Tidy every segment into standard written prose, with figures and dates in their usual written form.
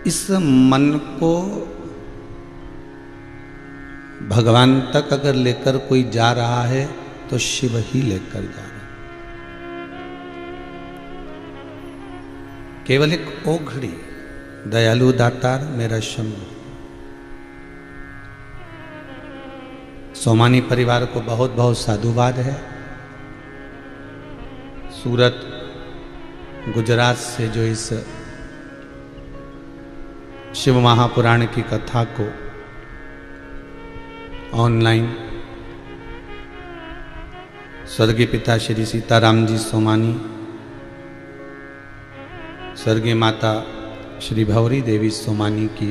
इस मन को भगवान तक अगर लेकर कोई जा रहा है तो शिव ही लेकर जा रहा है। केवल एक ओघड़ी, दयालु दातार मेरा शंभु। सोमानी परिवार को बहुत बहुत साधुवाद है। सूरत गुजरात से जो इस शिव महापुराण की कथा को ऑनलाइन स्वर्गीय पिता श्री सीताराम जी सोमानी, स्वर्गीय माता श्री भौरी देवी सोमानी की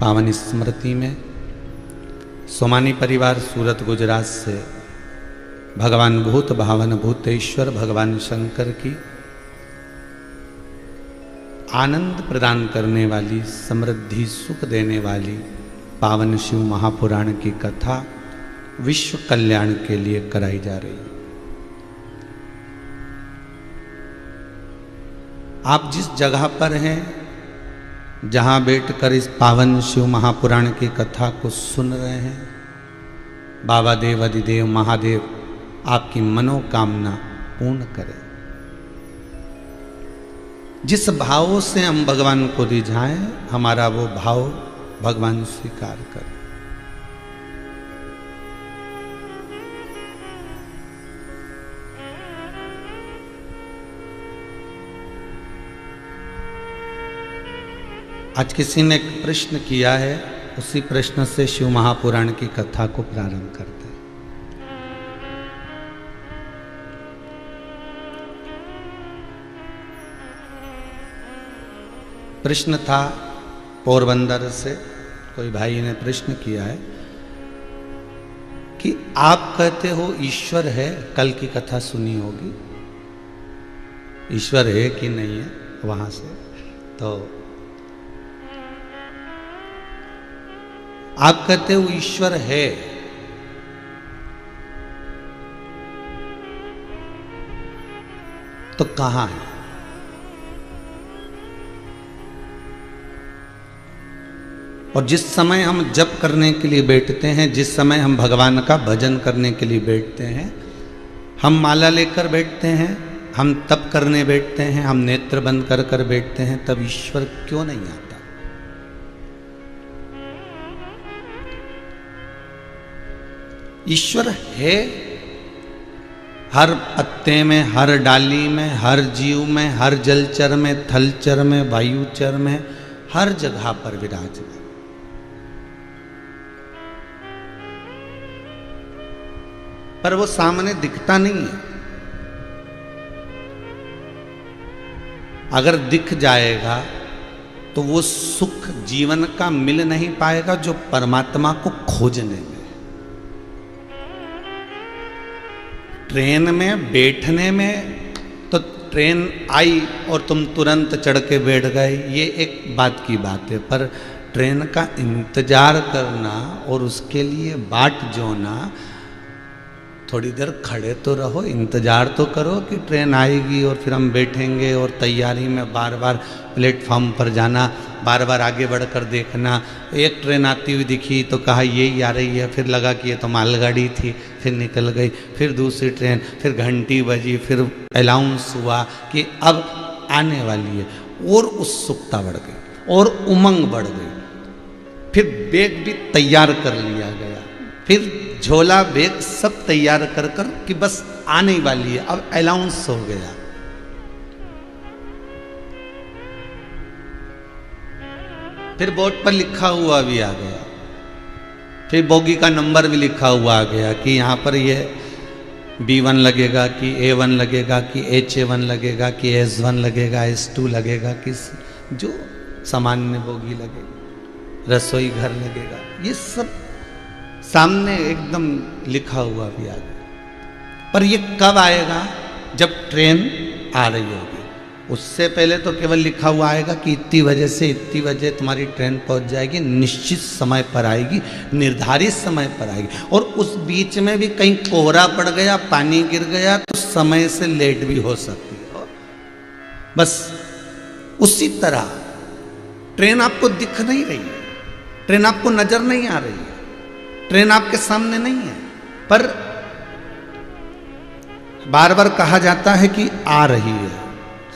पावन स्मृति में सोमानी परिवार सूरत गुजरात से भगवान भूत भावन भूतेश्वर भगवान शंकर की आनंद प्रदान करने वाली, समृद्धि सुख देने वाली पावन शिव महापुराण की कथा विश्व कल्याण के लिए कराई जा रही है। आप जिस जगह पर हैं, जहां बैठकर इस पावन शिव महापुराण की कथा को सुन रहे हैं, बाबा देव अधिदेव महादेव आपकी मनोकामना पूर्ण करें। जिस भावों से हम भगवान को रिझाएं, हमारा वो भाव भगवान स्वीकार करें। आज किसी ने एक प्रश्न किया है, उसी प्रश्न से शिव महापुराण की कथा को प्रारंभ करते हैं। प्रश्न था पोरबंदर से, कोई भाई ने प्रश्न किया है कि आप कहते हो ईश्वर है, कल की कथा सुनी होगी, ईश्वर है कि नहीं है वहां से। तो आप कहते हो ईश्वर है, तो कहां है? और जिस समय हम जप करने के लिए बैठते हैं, जिस समय हम भगवान का भजन करने के लिए बैठते हैं, हम माला लेकर बैठते हैं, हम तप करने बैठते हैं, हम नेत्र बंद कर कर बैठते हैं, तब ईश्वर क्यों नहीं आता? ईश्वर है हर पत्ते में, हर डाली में, हर जीव में, हर जलचर में, थलचर में, वायुचर में, हर जगह पर विराजमान। पर वो सामने दिखता नहीं है। अगर दिख जाएगा तो वो सुख जीवन का मिल नहीं पाएगा जो परमात्मा को खोजने में। ट्रेन में बैठने में तो ट्रेन आई और तुम तुरंत चढ़ के बैठ गए, ये एक बात की बात है, पर ट्रेन का इंतजार करना और उसके लिए बाट जोना, थोड़ी देर खड़े तो रहो, इंतजार तो करो कि ट्रेन आएगी और फिर हम बैठेंगे, और तैयारी में बार बार प्लेटफॉर्म पर जाना, बार बार आगे बढ़कर देखना। एक ट्रेन आती हुई दिखी तो कहा यही आ रही है, फिर लगा कि ये तो मालगाड़ी थी, फिर निकल गई, फिर दूसरी ट्रेन, फिर घंटी बजी, फिर अनाउंस हुआ कि अब आने वाली है, और उत्सुकता बढ़ गई और उमंग बढ़ गई। फिर बैग भी तैयार कर लिया गया, फिर झोला बैग सब तैयार कर कर कि बस आने वाली है, अब अनाउंस हो गया। फिर बोर्ड पर लिखा हुआ भी आ गया, फिर बोगी का नंबर भी लिखा हुआ आ गया कि यहाँ पर ये B1 लगेगा कि A1 लगेगा कि HA1 लगेगा कि S1 लगेगा, S2 लगेगा, कि जो सामान्य बोगी लगेगा, रसोई घर लगेगा, ये सब सामने एकदम लिखा हुआ भी आ गया। पर ये कब आएगा? जब ट्रेन आ रही होगी। उससे पहले तो केवल लिखा हुआ आएगा कि इतनी बजे से इतनी बजे तुम्हारी ट्रेन पहुंच जाएगी, निश्चित समय पर आएगी, निर्धारित समय पर आएगी। और उस बीच में भी कहीं कोहरा पड़ गया, पानी गिर गया तो समय से लेट भी हो सकती है। बस उसी तरह ट्रेन आपको दिख नहीं रही है, ट्रेन आपको नजर नहीं आ रही है, ट्रेन आपके सामने नहीं है, पर बार बार कहा जाता है कि आ रही है,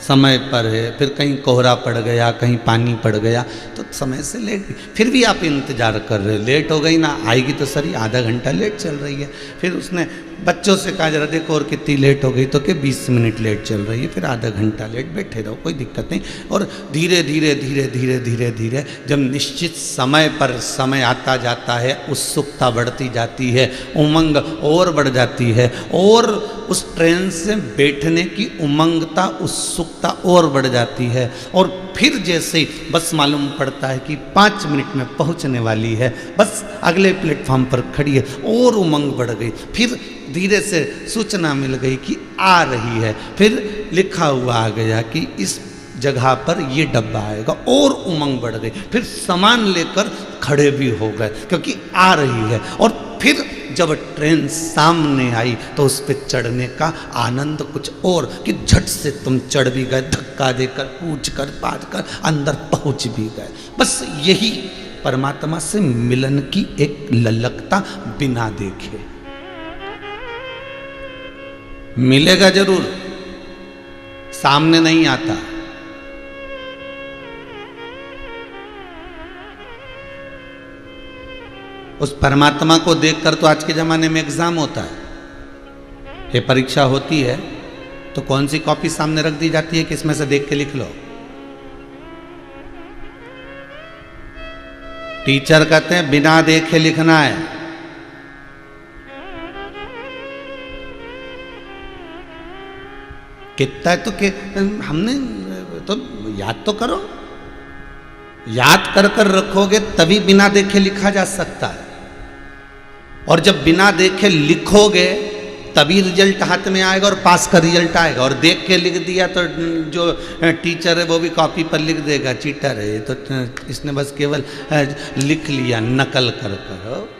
समय पर है, फिर कहीं कोहरा पड़ गया, कहीं पानी पड़ गया तो समय से लेट गई, फिर भी आप इंतजार कर रहे, लेट हो गई ना, आएगी तो सही, आधा घंटा लेट चल रही है। फिर उसने बच्चों से कहा जरा देखो और कितनी लेट हो गई, तो कि 20 मिनट लेट चल रही है, फिर आधा घंटा लेट, बैठे रहो, कोई दिक्कत नहीं। और धीरे धीरे धीरे धीरे धीरे धीरे जब निश्चित समय पर समय आता जाता है, उत्सुकता बढ़ती जाती है, उमंग और बढ़ जाती है, और उस ट्रेन से बैठने की उमंगता, उत्सुकता और बढ़ जाती है। और फिर जैसे बस मालूम पड़ता है कि 5 मिनट में पहुंचने वाली है, बस अगले प्लेटफॉर्म पर खड़ी है, और उमंग बढ़ गई। फिर धीरे से सूचना मिल गई कि आ रही है, फिर लिखा हुआ आ गया कि इस जगह पर ये डब्बा आएगा, और उमंग बढ़ गई। फिर सामान लेकर खड़े भी हो गए क्योंकि आ रही है। और फिर जब ट्रेन सामने आई तो उस पर चढ़ने का आनंद कुछ और, कि झट से तुम चढ़ भी गए, धक्का देकर, पूछ कर, पाद कर अंदर पहुंच भी गए। बस यही परमात्मा से मिलन की एक ललकता बिना देखे। मिलेगा जरूर, सामने नहीं आता। उस परमात्मा को देखकर तो आज के जमाने में एग्जाम होता है, ये परीक्षा होती है तो कौन सी कॉपी सामने रख दी जाती है कि इसमें से देख के लिख लो। टीचर कहते हैं बिना देखे लिखना है, कितना है तो कि हमने तो याद तो करो, याद कर कर रखोगे तभी बिना देखे लिखा जा सकता है। और जब बिना देखे लिखोगे तभी रिजल्ट हाथ में आएगा और पास का रिजल्ट आएगा। और देख के लिख दिया तो जो टीचर है वो भी कॉपी पर लिख देगा, चीटर है तो इसने बस केवल लिख लिया नकल कर कर।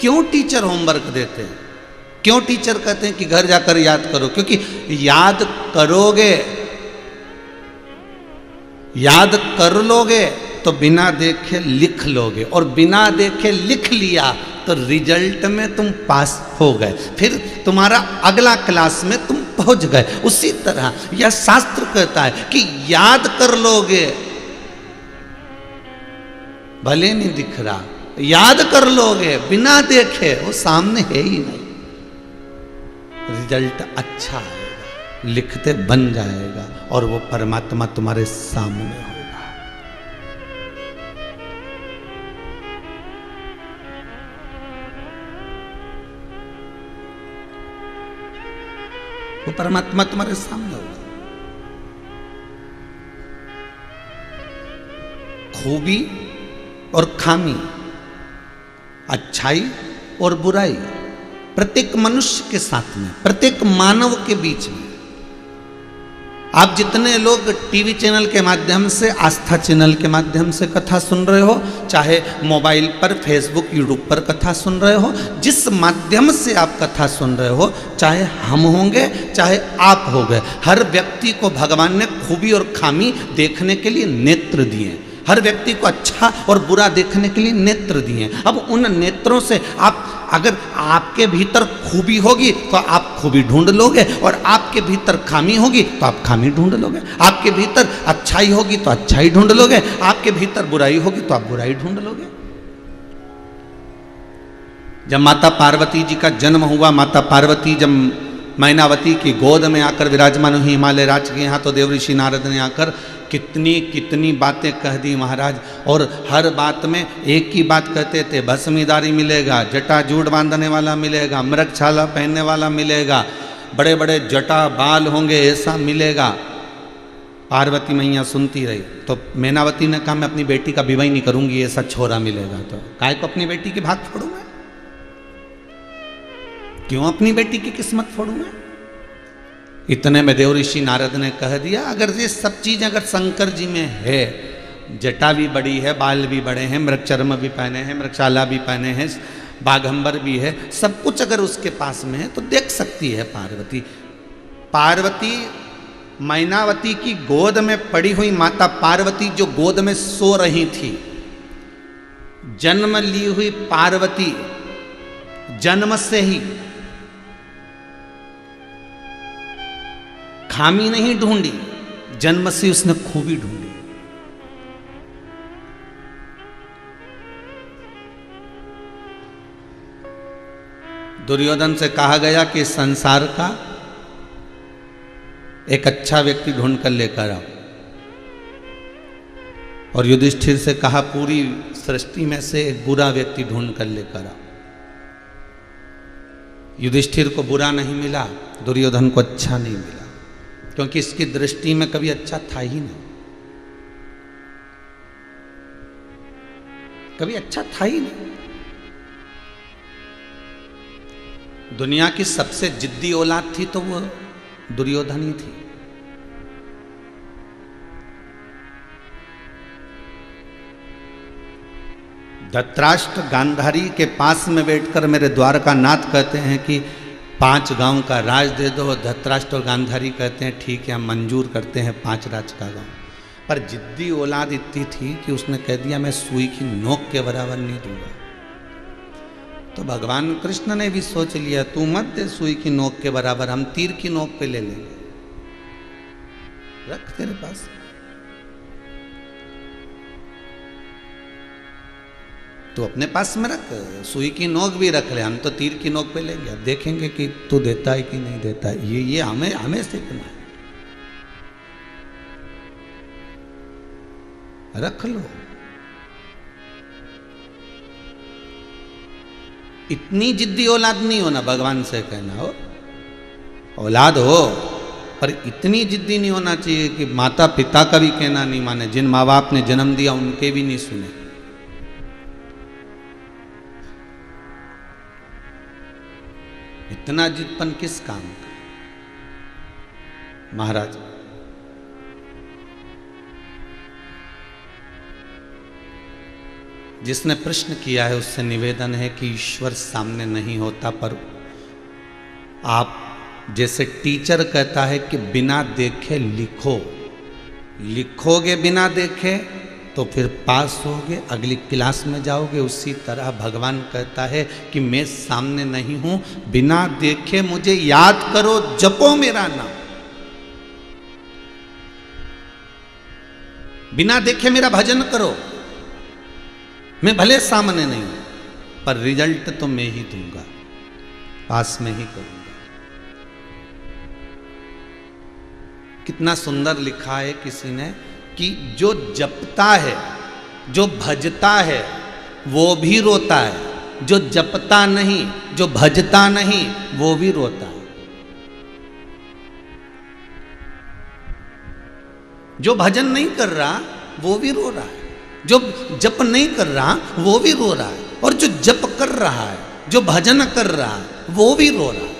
क्यों टीचर होमवर्क देते हैं? क्यों टीचर कहते हैं कि घर जाकर याद करो? क्योंकि याद करोगे, याद कर लोगे तो बिना देखे लिख लोगे, और बिना देखे लिख लिया तो रिजल्ट में तुम पास हो गए, फिर तुम्हारा अगला क्लास में तुम पहुंच गए। उसी तरह यह शास्त्र कहता है कि याद कर लोगे, भले नहीं दिख रहा, याद कर लोगे, बिना देखे वो सामने है ही नहीं, रिजल्ट अच्छा आएगा, लिखते बन जाएगा और वो परमात्मा तुम्हारे सामने होगा। वो परमात्मा तुम्हारे सामने होगा। खूबी और खामी, अच्छाई और बुराई प्रत्येक मनुष्य के साथ में, प्रत्येक मानव के बीच में। आप जितने लोग टीवी चैनल के माध्यम से, आस्था चैनल के माध्यम से कथा सुन रहे हो, चाहे मोबाइल पर, फेसबुक, यूट्यूब पर कथा सुन रहे हो, जिस माध्यम से आप कथा सुन रहे हो, चाहे हम होंगे चाहे आप हो गए, हर व्यक्ति को भगवान ने खूबी और खामी देखने के लिए नेत्र दिए। हर व्यक्ति को अच्छा और बुरा देखने के लिए नेत्र दिए। अब उन नेत्रों से आप, अगर आपके भीतर खूबी होगी तो आप खूबी ढूंढ लोगे, और आपके भीतर खामी होगी तो आप खामी ढूंढ लोगे। आपके भीतर अच्छाई होगी तो अच्छाई ढूंढ लोगे, आपके भीतर बुराई होगी तो आप बुराई ढूंढ लोगे। जब माता पार्वती जी का जन्म हुआ, माता पार्वती जब मैनावती की गोद में आकर विराजमान हुई हिमालय राज के यहाँ, तो देवऋषि नारद ने आकर कितनी कितनी बातें कह दी महाराज। और हर बात में एक ही बात कहते थे, भस्मीदारी मिलेगा, जटा जूड़ बांधने वाला मिलेगा, मृगछाला पहनने वाला मिलेगा, बड़े बड़े जटा बाल होंगे ऐसा मिलेगा। पार्वती मैया सुनती रही, तो मैनावती ने कहा मैं अपनी बेटी का विवाह नहीं करूंगी, ऐसा छोरा मिलेगा तो काय को अपनी बेटी की भाग फोड़ूंगा? क्यों अपनी बेटी की किस्मत फोड़ूंगा? इतने में देवऋषि नारद ने कह दिया, अगर ये सब चीज अगर शंकर जी में है, जटा भी बड़ी है, बाल भी बड़े हैं, मृगचर्म भी पहने हैं, मृगशाला भी पहने हैं, बाघंबर भी है, सब कुछ अगर उसके पास में है तो देख सकती है पार्वती। पार्वती मैनावती की गोद में पड़ी हुई माता पार्वती जो गोद में सो रही थी, जन्म ली हुई पार्वती जन्म से ही खामी नहीं ढूंढी, जन्म से उसने खूबी ढूंढी। दुर्योधन से कहा गया कि संसार का एक अच्छा व्यक्ति ढूंढ कर लेकर आओ, और युधिष्ठिर से कहा पूरी सृष्टि में से एक बुरा व्यक्ति ढूंढ कर लेकर आओ। युधिष्ठिर को बुरा नहीं मिला, दुर्योधन को अच्छा नहीं मिला, क्योंकि इसकी दृष्टि में कभी अच्छा था ही नहीं, कभी अच्छा था ही नहीं। दुनिया की सबसे जिद्दी औलाद थी तो वो दुर्योधन ही थी। धृतराष्ट्र गांधारी के पास में बैठकर मेरे द्वारकानाथ कहते हैं कि 5 गांव का राज दे दो। धृतराष्ट्र और गांधारी कहते हैं ठीक है हम मंजूर करते हैं 5 राज का गांव। पर जिद्दी औलाद इतनी थी कि उसने कह दिया मैं सुई की नोक के बराबर नहीं दूंगा। तो भगवान कृष्ण ने भी सोच लिया तू मत दे सुई की नोक के बराबर, हम तीर की नोक पे ले लेंगे, रख तेरे पास। तो अपने पास में रख, सुई की नोक भी रख ले, हम तो तीर की नोक पे लेंगे। अब देखेंगे कि तू देता है कि नहीं देता है, ये हमें सीखना है। रख लो। इतनी जिद्दी औलाद नहीं होना, भगवान से कहना हो औलाद हो, पर इतनी जिद्दी नहीं होना चाहिए कि माता पिता का भी कहना नहीं माने, जिन माँ बाप ने जन्म दिया उनके भी नहीं सुने। इतना जिदपन किस काम का? महाराज जिसने प्रश्न किया है उससे निवेदन है कि ईश्वर सामने नहीं होता, पर आप जैसे टीचर कहता है कि बिना देखे लिखो, लिखोगे बिना देखे तो फिर पास होगे, अगली क्लास में जाओगे। उसी तरह भगवान कहता है कि मैं सामने नहीं हूं, बिना देखे मुझे याद करो, जपो मेरा नाम। बिना देखे मेरा भजन करो, मैं भले सामने नहीं हूं पर रिजल्ट तो मैं ही दूंगा, पास में ही करूंगा। कितना सुंदर लिखा है किसी ने कि जो जपता है, जो भजता है वो भी रोता है, जो जपता नहीं, जो भजता नहीं वो भी रोता है। जो भजन नहीं कर रहा वो भी रो रहा है, जो जप नहीं कर रहा वो भी रो रहा है, और जो जप कर रहा है, जो भजन कर रहा है वो भी रो रहा है।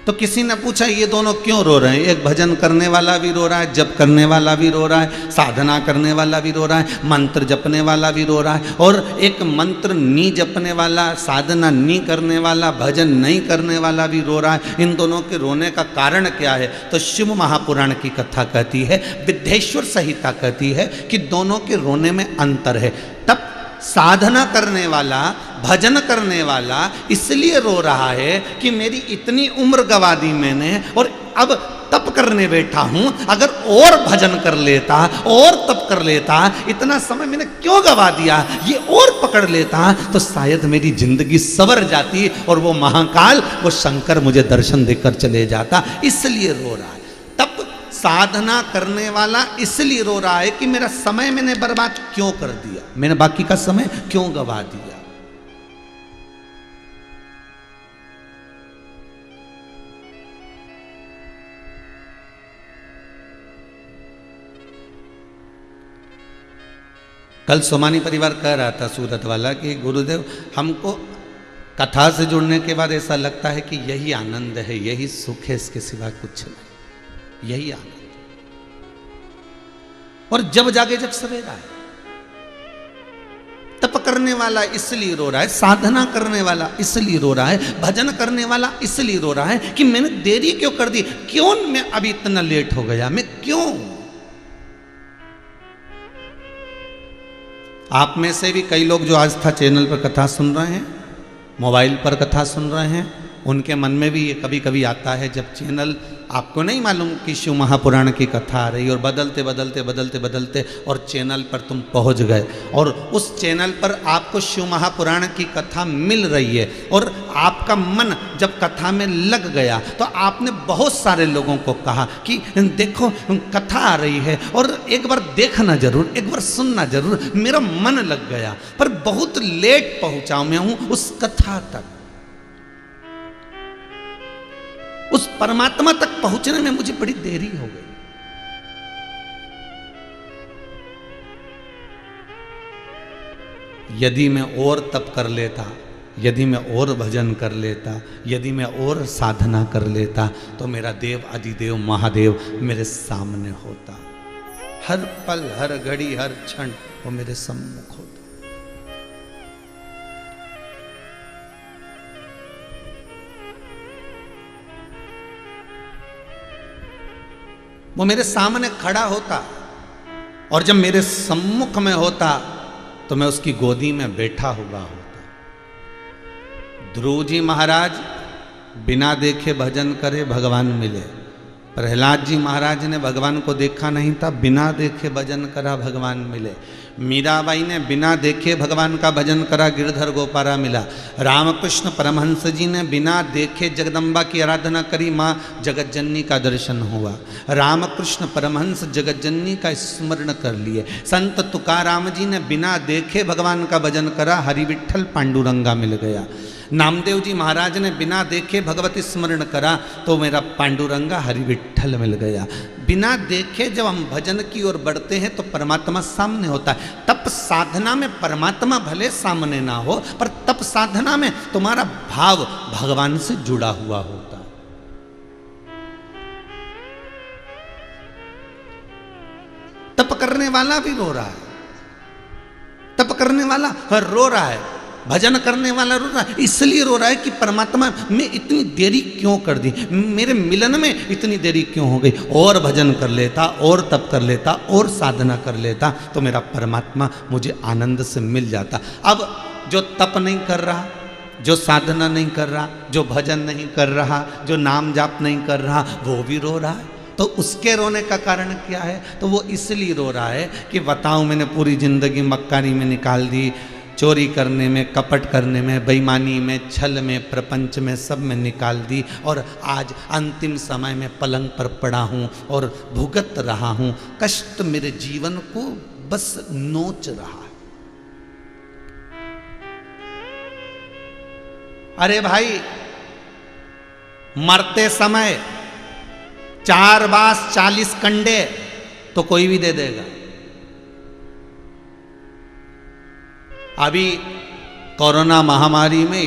तो किसी ने पूछा ये दोनों क्यों रो रहे हैं? एक भजन करने वाला भी रो रहा है, जप करने वाला भी रो रहा है, साधना करने वाला भी रो रहा है, मंत्र जपने वाला भी रो रहा है, और एक मंत्र नहीं जपने वाला, साधना नहीं करने वाला, भजन नहीं करने वाला भी रो रहा है। इन दोनों के रोने का कारण क्या है? तो शिव महापुराण की कथा कहती है, विद्येश्वर संहिता कहती है कि दोनों के रोने में अंतर है। तब साधना करने वाला, भजन करने वाला इसलिए रो रहा है कि मेरी इतनी उम्र गवा दी मैंने और अब तप करने बैठा हूं, अगर और भजन कर लेता और तप कर लेता, इतना समय मैंने क्यों गवा दिया, ये और पकड़ लेता तो शायद मेरी जिंदगी संवर जाती और वो महाकाल, वो शंकर मुझे दर्शन देकर चले जाता। इसलिए रो रहा है। तप साधना करने वाला इसलिए रो रहा है कि मेरा समय मैंने बर्बाद क्यों कर दिया, मैंने बाकी का समय क्यों गवा दिया। कल सोमानी परिवार कह रहा था सूरत वाला कि गुरुदेव हमको कथा से जुड़ने के बाद ऐसा लगता है कि यही आनंद है, यही सुख है, इसके सिवा कुछ नहीं, यही आनंद। और जब जागे जब सवेरा है, तप करने वाला इसलिए रो रहा है, साधना करने वाला इसलिए रो रहा है, भजन करने वाला इसलिए रो रहा है कि मैंने देरी क्यों कर दी, क्यों मैं अभी इतना लेट हो गया, मैं क्यों। आप में से भी कई लोग जो आस्था चैनल पर कथा सुन रहे हैं, मोबाइल पर कथा सुन रहे हैं, उनके मन में भी ये कभी कभी आता है जब चैनल आपको नहीं मालूम कि शिव महापुराण की कथा आ रही और बदलते बदलते बदलते बदलते और चैनल पर तुम पहुंच गए और उस चैनल पर आपको शिव महापुराण की कथा मिल रही है और आपका मन जब कथा में लग गया तो आपने बहुत सारे लोगों को कहा कि देखो कथा आ रही है और एक बार देखना जरूर, एक बार सुनना जरूर। मेरा मन लग गया पर बहुत लेट पहुंचा मैं हूं उस कथा तक, उस परमात्मा तक पहुंचने में मुझे बड़ी देरी हो गई। यदि मैं और तप कर लेता, यदि मैं और भजन कर लेता, यदि मैं और साधना कर लेता तो मेरा देव अधिदेव महादेव मेरे सामने होता, हर पल हर घड़ी हर क्षण वो मेरे सम्मुख होता। वो मेरे सामने खड़ा होता और जब मेरे सम्मुख में होता तो मैं उसकी गोदी में बैठा हुआ होता। ध्रुव जी महाराज बिना देखे भजन करे भगवान मिले, प्रहलाद जी महाराज ने भगवान को देखा नहीं था, बिना देखे भजन करा भगवान मिले। मीराबाई ने बिना देखे भगवान का भजन करा, गिरधर गोपारा मिला। रामकृष्ण परमहंस जी ने बिना देखे जगदम्बा की आराधना करी, माँ जगतजननी का दर्शन हुआ। रामकृष्ण परमहंस जगतजननी का स्मरण कर लिए। संत तुकाराम जी ने बिना देखे भगवान का भजन करा, हरि विठ्ठल पांडुरंगा मिल गया। नामदेव जी महाराज ने बिना देखे भगवती स्मरण करा तो मेरा पांडुरंगा हरि विठ्ठल मिल गया। बिना देखे जब हम भजन की ओर बढ़ते हैं तो परमात्मा सामने होता है। तप साधना में परमात्मा भले सामने ना हो पर तप साधना में तुम्हारा भाव भगवान से जुड़ा हुआ होता है। तप करने वाला भी रो रहा है, तप करने वाला रो रहा है, भजन करने वाला रो रहा है। इसलिए रो रहा है कि परमात्मा में इतनी देरी क्यों कर दी, मेरे मिलन में इतनी देरी क्यों हो गई। और भजन कर लेता, और तप कर लेता, और साधना कर लेता तो मेरा परमात्मा मुझे आनंद से मिल जाता। अब जो तप नहीं कर रहा, जो साधना नहीं कर रहा, जो भजन नहीं कर रहा, जो नाम जाप नहीं कर रहा, वो भी रो रहा है। तो उसके रोने का कारण क्या है? तो वो इसलिए रो रहा है कि बताऊं मैंने पूरी जिंदगी मक्कारी में निकाल दी, चोरी करने में, कपट करने में, बेईमानी में, छल में, प्रपंच में, सब में निकाल दी और आज अंतिम समय में पलंग पर पड़ा हूँ और भुगत रहा हूँ। कष्ट मेरे जीवन को बस नोच रहा है। अरे भाई, मरते समय 4 बांस 40 कंडे तो कोई भी दे देगा। अभी कोरोना महामारी में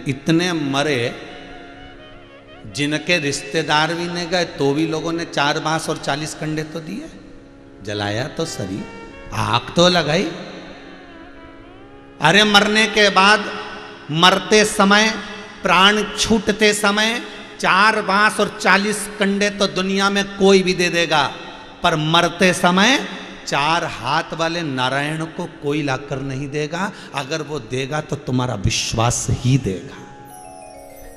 इतने मरे, जिनके रिश्तेदार भी नहीं गए तो भी लोगों ने 4 बांस और 40 कंडे तो दिए, जलाया तो सही, आग तो लगाई। अरे मरने के बाद, मरते समय, प्राण छूटते समय 4 बांस और 40 कंडे तो दुनिया में कोई भी दे देगा, पर मरते समय 4 हाथ वाले नारायण को कोई लाकर नहीं देगा। अगर वो देगा तो तुम्हारा विश्वास ही देगा।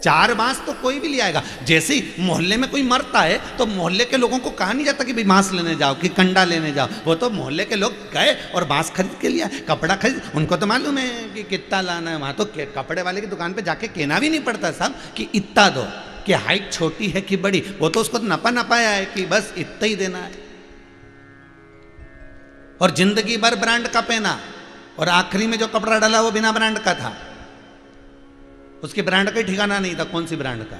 4 बांस तो कोई भी ले आएगा। जैसे ही मोहल्ले में कोई मरता है तो मोहल्ले के लोगों को कहा नहीं जाता कि भाई बांस लेने जाओ, कि कंडा लेने जाओ। वो तो मोहल्ले के लोग गए और बांस खरीद के लिया, कपड़ा खरीद, उनको तो मालूम है कि कितना लाना है। वहां तो कपड़े वाले की दुकान पे जाके कहना भी नहीं पड़ता साहब कि इतना दो, कि हाइट छोटी है कि बड़ी, वो तो उसको नपा नपाया है कि बस इतना ही देना है। और जिंदगी भर ब्रांड का पहना और आखिरी में जो कपड़ा डाला वो बिना ब्रांड का था, उसके ब्रांड का ही ठिकाना नहीं था कौन सी ब्रांड का।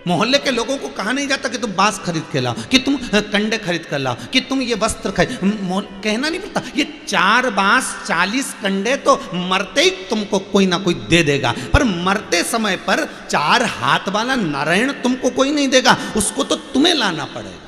मोहल्ले के लोगों को कहा नहीं जाता कि तुम बांस खरीद के लाओ, कि तुम कंडे खरीद कर लाओ, कि तुम ये वस्त्र खरीद, कहना नहीं पड़ता। ये 4 बांस 40 कंडे तो मरते ही तुमको कोई ना कोई दे देगा, पर मरते समय पर 4 हाथ वाला नारायण तुमको कोई नहीं देगा, उसको तो तुम्हें लाना पड़ेगा।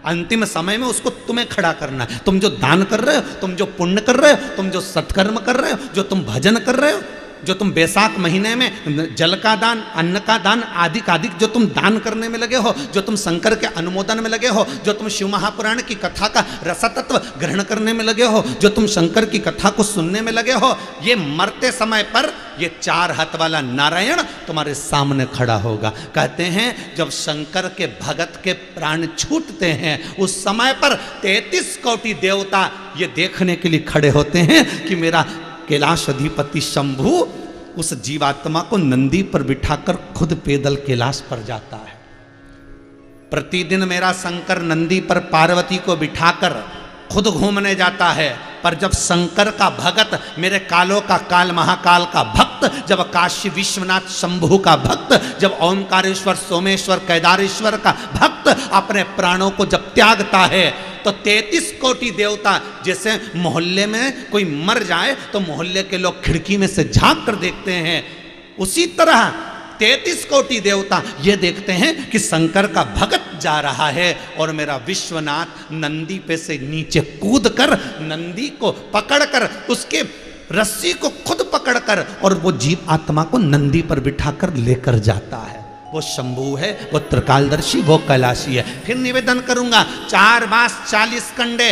अंतिम समय में उसको तुम्हें खड़ा करना है। तुम जो दान कर रहे हो, तुम जो पुण्य कर रहे हो, तुम जो सत्कर्म कर रहे हो, जो तुम भजन कर रहे हो, जो तुम बैसाख महीने में जल का दान, अन्न का दान आदि जो तुम दान करने में लगे हो, जो तुम शंकर के अनुमोदन में लगे हो, जो तुम शिव महापुराण की कथा का रसतत्व ग्रहण करने में लगे हो, जो तुम शंकर की कथा को सुनने में लगे हो, ये मरते समय पर ये 4 हाथ वाला नारायण तुम्हारे सामने खड़ा होगा। कहते हैं जब शंकर के भगत के प्राण छूटते हैं उस समय पर 33 कोटि देवता ये देखने के लिए खड़े होते हैं कि मेरा कैलाश अधिपति शंभु उस जीवात्मा को नंदी पर बिठाकर खुद पैदल कैलाश पर जाता है। प्रतिदिन मेरा शंकर नंदी पर पार्वती को बिठाकर खुद घूमने जाता है। पर जब शंकर का भगत, मेरे कालों का काल महाकाल का भक्त, जब काशी विश्वनाथ शंभु का भक्त, जब ओंकारेश्वर सोमेश्वर केदारेश्वर का भक्त अपने प्राणों को जब त्यागता है तो 33 कोटि देवता, जैसे मोहल्ले में कोई मर जाए तो मोहल्ले के लोग खिड़की में से झांक कर देखते हैं, उसी तरह 33 कोटि देवता ये देखते हैं कि शंकर का भगत जा रहा है और मेरा विश्वनाथ नंदी पे से नीचे कूद कर नंदी को पकड़कर उसके रस्सी को खुद पकड़कर और वो जीव आत्मा को नंदी पर बिठाकर लेकर जाता है। वो शंभु है, वो त्रिकालदर्शी, वो कैलाशी है। फिर निवेदन करूंगा, 4 बांस 40 कंडे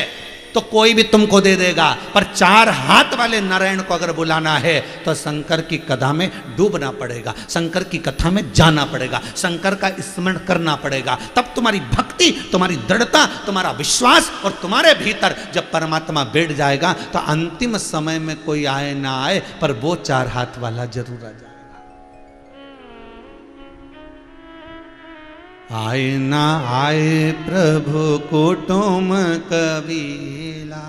तो कोई भी तुमको दे देगा, पर 4 हाथ वाले नारायण को अगर बुलाना है तो शंकर की कथा में डूबना पड़ेगा, शंकर की कथा में जाना पड़ेगा, शंकर का स्मरण करना पड़ेगा। तब तुम्हारी भक्ति, तुम्हारी दृढ़ता, तुम्हारा विश्वास और तुम्हारे भीतर जब परमात्मा बैठ जाएगा तो अंतिम समय में कोई आए ना आए पर वो 4 हाथ वाला जरूर आ जाएगा। आए ना आए प्रभु कुटुम कबीला,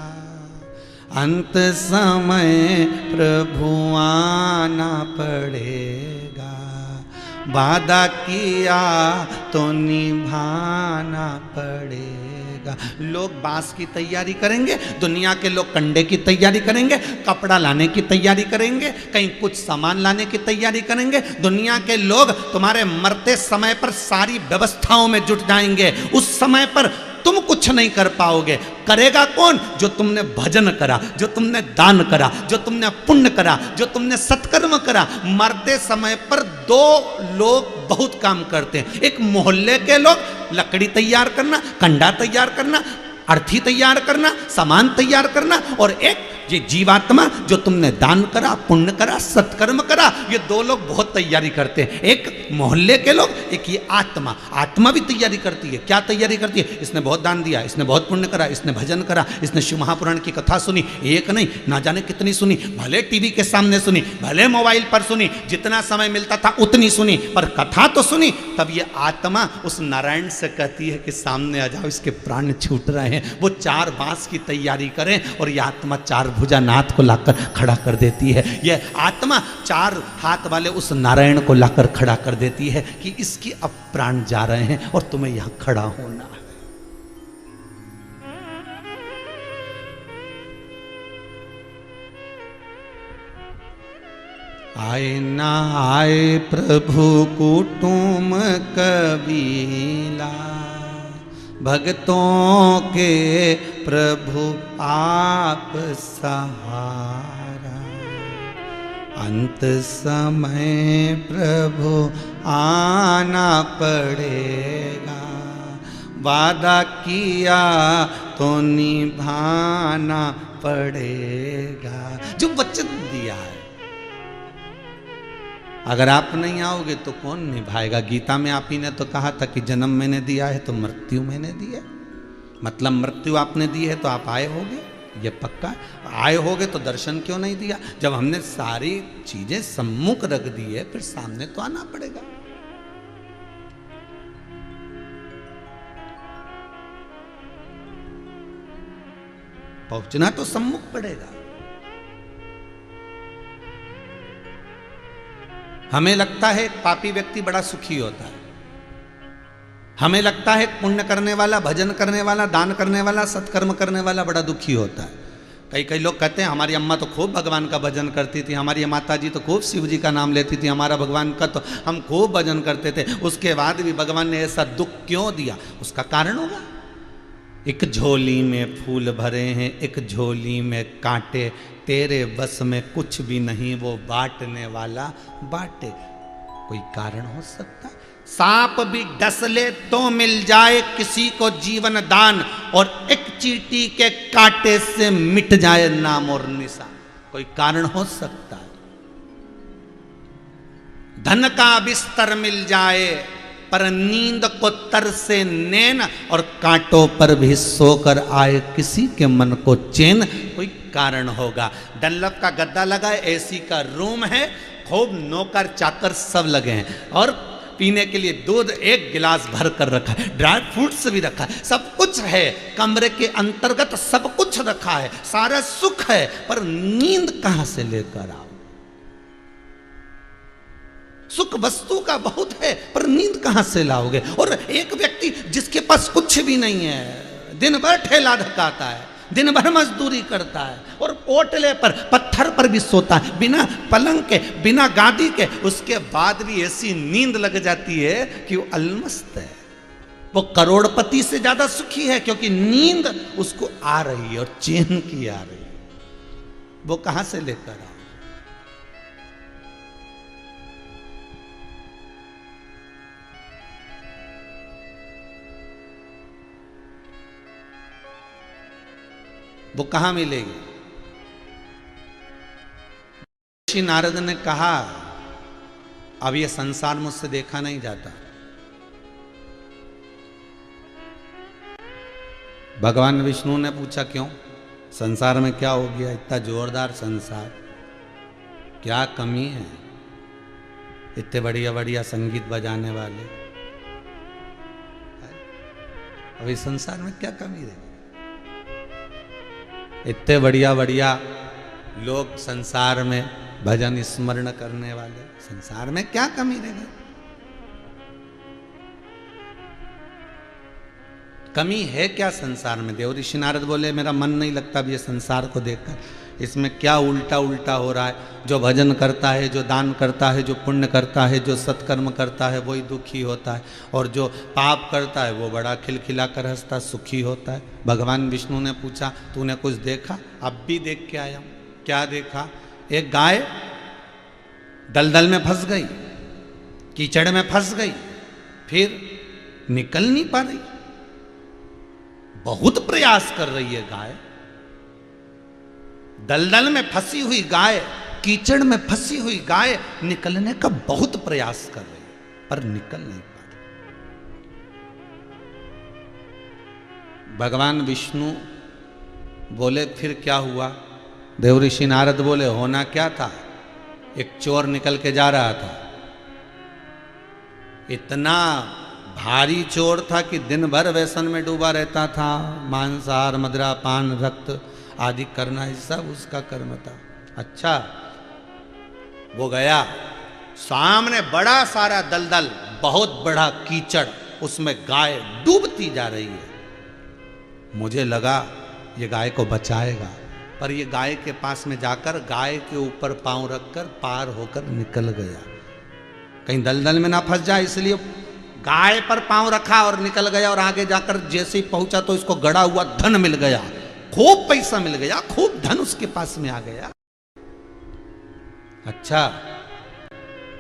अंत समय प्रभु आना पड़ेगा, वादा किया तो निभाना पड़ेगा। लोग बांस की तैयारी करेंगे, दुनिया के लोग कंडे की तैयारी करेंगे, कपड़ा लाने की तैयारी करेंगे, कहीं कुछ सामान लाने की तैयारी करेंगे। दुनिया के लोग तुम्हारे मरते समय पर सारी व्यवस्थाओं में जुट जाएंगे। उस समय पर तुम कुछ नहीं कर पाओगे। करेगा कौन? जो तुमने भजन करा, जो तुमने दान करा, जो तुमने पुण्य करा, जो तुमने सत्कर्म करा। मरते समय पर 2 लोग बहुत काम करते हैं। एक मोहल्ले के लोग लकड़ी तैयार करना, कंडा तैयार करना, अर्थी तैयार करना, सामान तैयार करना, और एक ये जीवात्मा जो तुमने दान करा, पुण्य करा, सत्कर्म करा, ये 2 लोग बहुत तैयारी करते हैं। एक मोहल्ले के लोग, एक ये आत्मा। आत्मा भी तैयारी करती है। क्या तैयारी करती है? इसने बहुत दान दिया, इसने बहुत पुण्य करा, इसने भजन करा, इसने शिव महापुराण की कथा सुनी, एक नहीं ना जाने कितनी सुनी, भले टीवी के सामने सुनी, भले मोबाइल पर सुनी, जितना समय मिलता था उतनी सुनी, पर कथा तो सुनी। तब ये आत्मा उस नारायण से कहती है कि सामने आ जाओ, इसके प्राण छूट रहे हैं। वो 4 बांस की तैयारी करें और ये आत्मा 4 भुजानाथ को लाकर खड़ा कर देती है। यह आत्मा 4 हाथ वाले उस नारायण को लाकर खड़ा कर देती है कि इसकी अब प्राण जा रहे हैं और तुम्हें यहां खड़ा होना है। आए ना आए प्रभु कुटुम कबीला, भक्तों के प्रभु आप सहारा, अंत समय प्रभु आना पड़ेगा, वादा किया तो निभाना पड़ेगा। जो वचन दिया है, अगर आप नहीं आओगे तो कौन निभाएगा? गीता में आप ही ने तो कहा था कि जन्म मैंने दिया है तो मृत्यु मैंने दी है। मतलब मृत्यु आपने दी है तो आप आए होगे, ये पक्का। आए होगे तो दर्शन क्यों नहीं दिया? जब हमने सारी चीजें सम्मुख रख दी है फिर सामने तो आना पड़ेगा। पहुंचना तो सम्मुख पड़ेगा। हमें लगता है पापी व्यक्ति बड़ा सुखी होता है, हमें लगता है पुण्य करने वाला, भजन करने वाला, दान करने वाला, सत्कर्म करने वाला बड़ा दुखी होता है। कई लोग कहते हैं हमारी अम्मा तो खूब भगवान का भजन करती थी, हमारी माता जी तो खूब शिव जी का नाम लेती थी, हमारा भगवान का तो हम खूब भजन करते थे, उसके बाद भी भगवान ने ऐसा दुख क्यों दिया? उसका कारण होगा। एक झोली में फूल भरे हैं, एक झोली में कांटे, तेरे बस में कुछ भी नहीं, वो बांटने वाला बांटे। कोई कारण हो सकता है? सांप भी डस ले तो मिल जाए किसी को जीवन दान, और एक चींटी के कांटे से मिट जाए नाम और निशान। कोई कारण हो सकता है? धन का बिस्तर मिल जाए पर नींद को तरसे नैन, और कांटों पर भी सोकर आए किसी के मन को चैन। कोई कारण होगा। डनलप का गद्दा लगा है, एसी का रूम है, खूब नौकर चाकर सब लगे हैं, और पीने के लिए दूध एक गिलास भर कर रखा है, ड्राई फ्रूट्स भी रखा है, सब कुछ है कमरे के अंतर्गत, सब कुछ रखा है, सारा सुख है, पर नींद कहां से लेकर आओ? सुख वस्तु का बहुत है, पर नींद कहां से लाओगे? और एक व्यक्ति जिसके पास कुछ भी नहीं है, दिन भर ठेला धकाता है, दिन भर मजदूरी करता है, और ओटले पर पत्थर पर भी सोता है, बिना पलंग के, बिना गादी के, उसके बाद भी ऐसी नींद लग जाती है कि वो अलमस्त है। वो करोड़पति से ज्यादा सुखी है, क्योंकि नींद उसको आ रही है और चैन की आ रही है। वो कहां से लेकर आ? वो कहां मिलेगी? ऋषि नारद ने कहा, अब ये संसार मुझसे देखा नहीं जाता। भगवान विष्णु ने पूछा, क्यों? संसार में क्या हो गया? इतना जोरदार संसार, क्या कमी है? इतने बढ़िया बढ़िया संगीत बजाने वाले, अभी संसार में क्या कमी है? इतने बढ़िया बढ़िया लोग संसार में भजन स्मरण करने वाले, संसार में क्या कमी रह गई? कमी है क्या संसार में? देव ऋषि नारद बोले, मेरा मन नहीं लगता अब ये संसार को देखकर, इसमें क्या उल्टा उल्टा हो रहा है। जो भजन करता है, जो दान करता है, जो पुण्य करता है, जो सत्कर्म करता है, वही दुखी होता है, और जो पाप करता है वो बड़ा खिलखिला कर हंसता, सुखी होता है। भगवान विष्णु ने पूछा, तूने कुछ देखा? अब भी देख के आया हूं। क्या देखा? एक गाय दलदल में फंस गई, कीचड़ में फंस गई, फिर निकल नहीं पा रही, बहुत प्रयास कर रही है गाय। दलदल में फंसी हुई गाय, कीचड़ में फंसी हुई गाय निकलने का बहुत प्रयास कर रही है, पर निकल नहीं पा रही। भगवान विष्णु बोले, फिर क्या हुआ? देव ऋषि नारद बोले, होना क्या था? एक चोर निकल के जा रहा था, इतना भारी चोर था कि दिन भर व्यसन में डूबा रहता था, मांसाहार, मदिरा पान, रक्त आदि करना, ये सब उसका कर्म था। अच्छा, वो गया, सामने बड़ा सारा दलदल, बहुत बड़ा कीचड़, उसमें गाय डूबती जा रही है। मुझे लगा ये गाय को बचाएगा, पर ये गाय के पास में जाकर गाय के ऊपर पांव रखकर पार होकर निकल गया, कहीं दलदल में ना फंस जाए, इसलिए गाय पर पांव रखा और निकल गया। और आगे जाकर जैसे ही पहुंचा तो इसको गड़ा हुआ धन मिल गया, खूब पैसा मिल गया, खूब धन उसके पास में आ गया। अच्छा,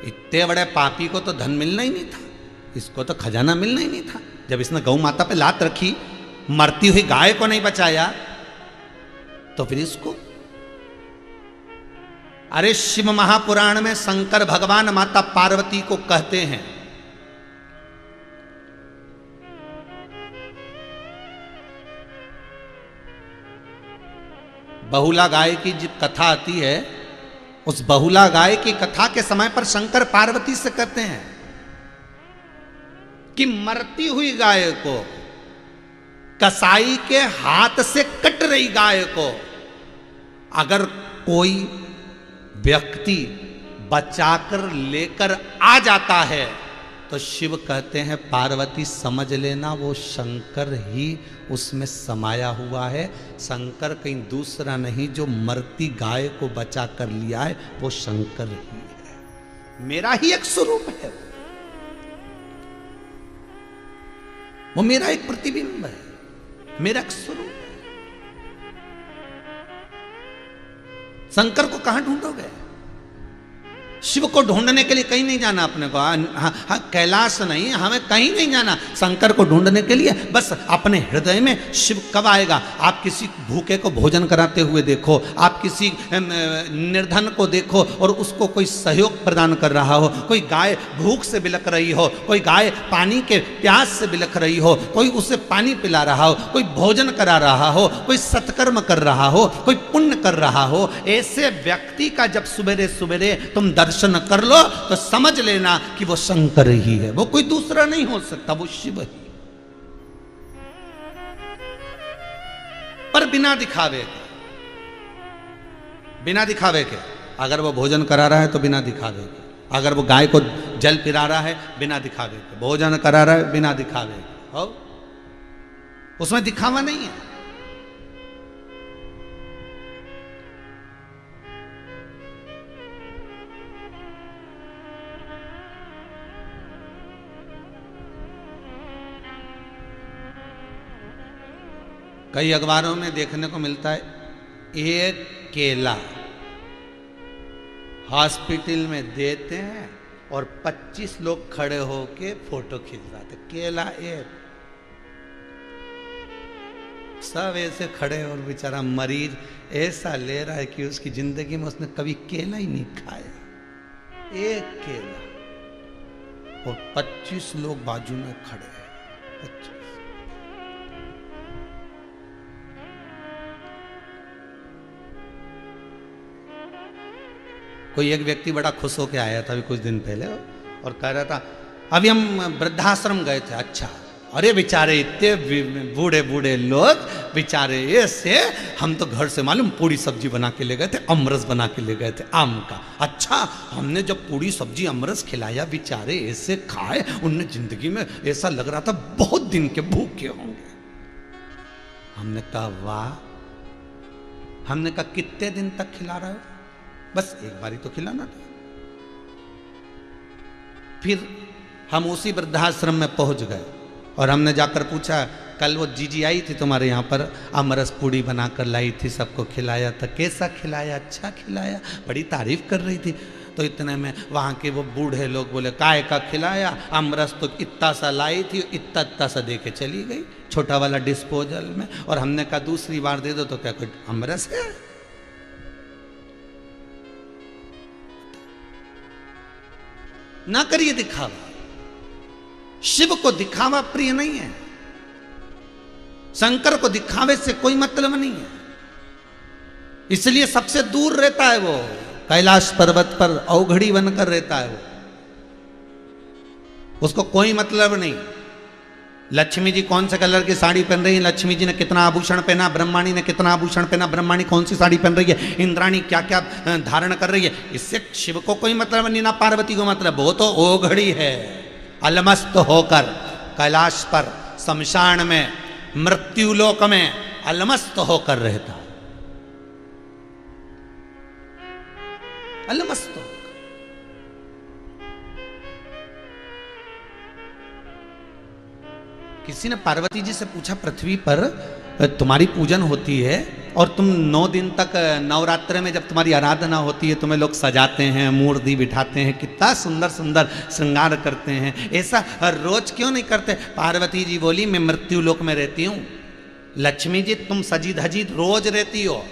इतने बड़े पापी को तो धन मिलना ही नहीं था, इसको तो खजाना मिलना ही नहीं था। जब इसने गौ माता पे लात रखी, मरती हुई गाय को नहीं बचाया, तो फिर इसको। अरे शिव महापुराण में शंकर भगवान माता पार्वती को कहते हैं, बहुला गाय की जब कथा आती है, उस बहुला गाय की कथा के समय पर शंकर पार्वती से कहते हैं कि मरती हुई गाय को, कसाई के हाथ से कट रही गाय को अगर कोई व्यक्ति बचाकर लेकर आ जाता है, तो शिव कहते हैं पार्वती समझ लेना वो शंकर ही उसमें समाया हुआ है, शंकर कहीं दूसरा नहीं, जो मरती गाय को बचा कर लिया है वो शंकर ही है, मेरा ही एक स्वरूप है, वो मेरा एक प्रतिबिंब है। मेरा स्वरूप है। शंकर को कहां ढूंढोगे? शिव को ढूंढने के लिए कहीं नहीं जाना अपने को। हाँ, कैलाश नहीं, हमें कहीं नहीं जाना शंकर को ढूंढने के लिए। बस अपने हृदय में शिव कब आएगा? आप किसी भूखे को भोजन कराते हुए देखो, आप किसी निर्धन को देखो और उसको कोई सहयोग प्रदान कर रहा हो, कोई गाय भूख से बिलख रही हो, कोई गाय पानी के प्यास से बिलख रही हो, कोई उसे पानी पिला रहा हो, कोई भोजन करा रहा हो, कोई सत्कर्म कर रहा हो, कोई पुण्य कर रहा हो, ऐसे व्यक्ति का जब सुबेरे सुबेरे तुम दर्शन कर लो तो समझ लेना कि वो शंकर ही है, वो कोई दूसरा नहीं हो सकता, वो शिव ही। पर बिना दिखावे के, बिना दिखावे के। अगर वो भोजन करा रहा है तो बिना दिखावे के, अगर वो गाय को जल पिला रहा है बिना दिखावे के, भोजन करा रहा है बिना दिखावे के, और उसमें दिखावा नहीं है। कई अखबारों में देखने को मिलता है एक केला हॉस्पिटल में देते हैं और 25 लोग खड़े होके फोटो खिंचवाते। केला एक, सब ऐसे खड़े और बेचारा मरीज ऐसा ले रहा है कि उसकी जिंदगी में उसने कभी केला ही नहीं खाया। एक केला और 25 लोग बाजू में खड़े हैं। 25। कोई एक व्यक्ति बड़ा खुश होकर आया था अभी कुछ दिन पहले और कह रहा था अभी हम वृद्धाश्रम गए थे। अच्छा, अरे बेचारे इतने बूढ़े बूढ़े लोग बेचारे ऐसे, हम तो घर से मालूम पूरी सब्जी बना के ले गए थे, अमरस बना के ले गए थे आम का। अच्छा, हमने जब पूरी सब्जी अमरस खिलाया बेचारे ऐसे खाए, उनने जिंदगी में ऐसा लग रहा था बहुत दिन के भूखे होंगे। हमने कहा वाह। हमने कहा कितने दिन तक खिला रहे हो? बस एक बारी तो खिलाना था। फिर हम उसी वृद्धाश्रम में पहुंच गए और हमने जाकर पूछा कल वो जीजी आई थी तुम्हारे यहाँ पर, अमरस पूड़ी बनाकर लाई थी, सबको खिलाया था, कैसा खिलाया? अच्छा खिलाया, बड़ी तारीफ कर रही थी। तो इतने में वहाँ के वो बूढ़े लोग बोले काय का खिलाया? अमरस तो इतना सा लाई थी, इतना इतना सा दे के चली गई, छोटा वाला डिस्पोजल में। और हमने कहा दूसरी बार दे दो तो क्या कोई अमरस है? ना करिए दिखावा। शिव को दिखावा प्रिय नहीं है, शंकर को दिखावे से कोई मतलब नहीं है, इसलिए सबसे दूर रहता है वो, कैलाश पर्वत पर अवघड़ी बनकर रहता है वो, उसको कोई मतलब नहीं। लक्ष्मी जी कौन से कलर की साड़ी पहन रही है, लक्ष्मी जी ने कितना आभूषण पहना, ब्रह्माणी ने कितना आभूषण पहना, ब्रह्माणी कौन सी साड़ी पहन रही है, इंद्राणी क्या क्या धारण कर रही है, इससे शिव को कोई मतलब नहीं, ना पार्वती को मतलब। वो तो ओघड़ी है, अलमस्त होकर कैलाश पर शमशान में मृत्युलोक में अलमस्त होकर रहता, अलमस्त होकर। किसी ने पार्वती जी से पूछा पृथ्वी पर तुम्हारी पूजन होती है और तुम 9 दिन तक नवरात्र में जब तुम्हारी आराधना होती है तुम्हें लोग सजाते हैं, मूर्ति बिठाते हैं, कितना सुंदर सुंदर श्रृंगार करते हैं, ऐसा रोज क्यों नहीं करते? पार्वती जी बोली मैं मृत्यु लोक में रहती हूँ। लक्ष्मी जी तुम सजी धजी रोज रहती हो,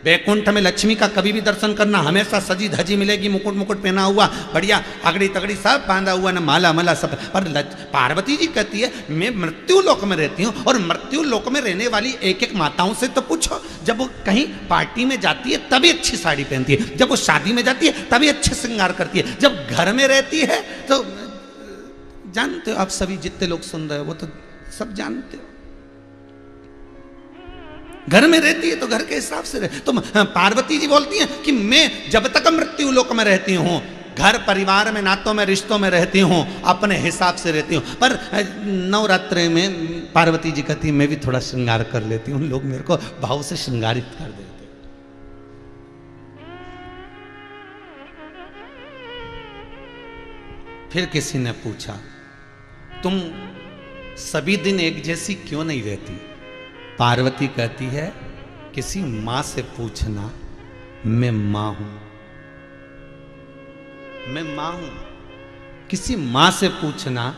बैकुंठ में लक्ष्मी का कभी भी दर्शन करना, हमेशा सजी धजी मिलेगी, मुकुट मुकुट पहना हुआ, बढ़िया अगड़ी तगड़ी सब बांधा हुआ, ना माला मला सब। पर पार्वती जी कहती है मैं मृत्यु लोक में रहती हूँ, और मृत्यु लोक में रहने वाली एक एक माताओं से तो पूछो, जब वो कहीं पार्टी में जाती है तभी अच्छी साड़ी पहनती है, जब वो शादी में जाती है तभी अच्छे श्रृंगार करती है, जब घर में रहती है तो जानते हो आप सभी जितने लोग सुन रहे हो वो तो सब जानते हो, घर में रहती है तो घर के हिसाब से रहे। तो पार्वती जी बोलती हैं कि मैं जब तक मृत्यु लोक में रहती हूँ, घर परिवार में नातों में रिश्तों में रहती हूँ, अपने हिसाब से रहती हूँ। पर नवरात्रि में पार्वती जी कहती है मैं भी थोड़ा श्रृंगार कर लेती हूँ, लोग मेरे को भाव से श्रृंगारित कर देते। फिर किसी ने पूछा तुम सभी दिन एक जैसी क्यों नहीं रहती? पार्वती कहती है किसी मां से पूछना, मैं मां हूं, मैं मां हूं। किसी मां से पूछना,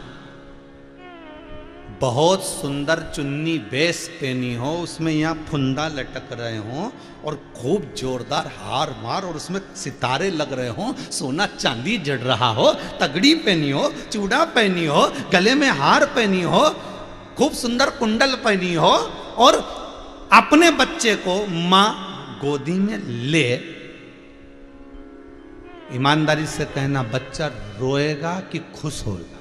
बहुत सुंदर चुन्नी बेस पहनी हो, उसमें यहां फुंदा लटक रहे हो और खूब जोरदार हार मार और उसमें सितारे लग रहे हो, सोना चांदी जड़ रहा हो, तगड़ी पहनी हो, चूड़ा पहनी हो, गले में हार पहनी हो, खूब सुंदर कुंडल पहनी हो और अपने बच्चे को मां गोदी में ले, ईमानदारी से कहना बच्चा रोएगा कि खुश होगा?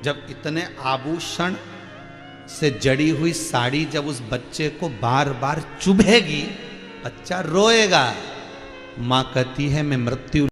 जब इतने आभूषण से जड़ी हुई साड़ी जब उस बच्चे को बार बार चुभेगी, बच्चा रोएगा। मां कहती है मैं मृत्यु